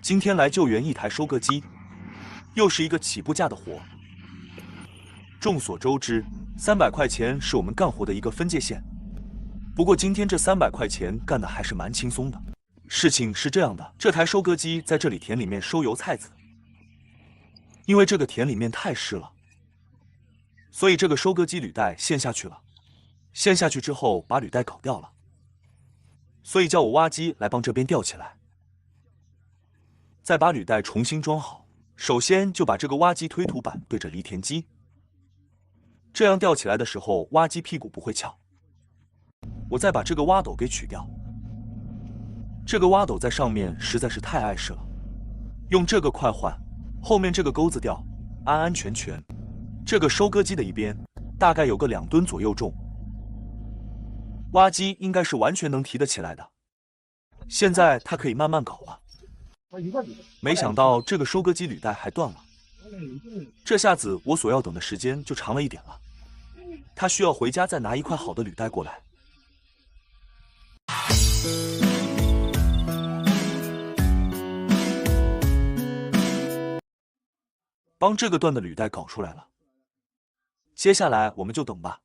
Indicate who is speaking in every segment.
Speaker 1: 今天来救援一台收割机，又是一个起步价的活。众所周知，300块钱是我们干活的一个分界线。不过今天这300块钱干的还是蛮轻松的。事情是这样的，这台收割机在这里田里面收油菜籽，因为这个田里面太湿了，所以这个收割机履带陷下去了。陷下去之后，把履带搞掉了，所以叫我挖机来帮这边吊起来。再把履带重新装好，首先就把这个挖机推土板对着犁田机，这样吊起来的时候，挖机屁股不会翘。我再把这个挖斗给取掉，这个挖斗在上面实在是太碍事了，用这个快换，后面这个钩子吊，安安全全。这个收割机的一边大概有个2吨左右重，挖机应该是完全能提得起来的。现在它可以慢慢搞了。没想到这个收割机履带还断了，这下子我所要等的时间就长了一点了。他需要回家再拿一块好的履带过来。帮这个断的履带搞出来了，接下来我们就等吧。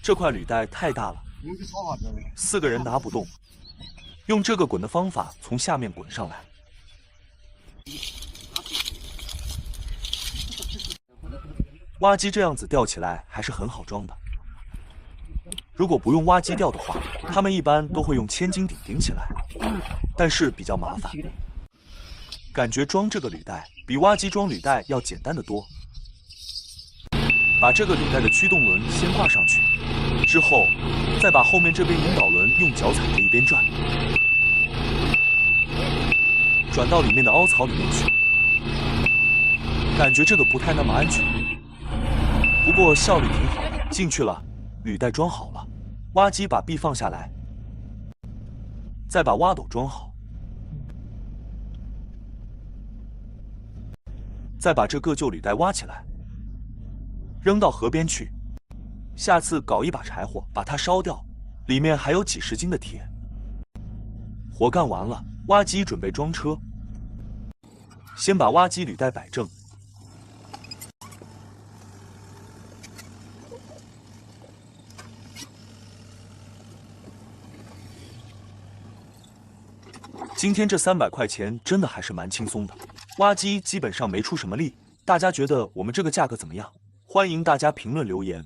Speaker 1: 这块履带太大了，4个人拿不动，用这个滚的方法从下面滚上来。挖机这样子吊起来还是很好装的，如果不用挖机吊的话，他们一般都会用千斤顶顶起来，但是比较麻烦。感觉装这个履带比挖机装履带要简单得多。把这个履带的驱动轮先挂上去，之后再把后面这边引导轮用脚踩着一边转，转到里面的凹槽里面去。感觉这个不太那么安全，不过效率挺好的。进去了，履带装好了，挖机把臂放下来，再把挖斗装好，再把这个旧履带挖起来，扔到河边去。下次搞一把柴火，把它烧掉，里面还有几十斤的铁。活干完了，挖机准备装车。先把挖机履带摆正，今天这300块钱真的还是蛮轻松的，挖机基本上没出什么力。大家觉得我们这个价格怎么样？欢迎大家评论留言。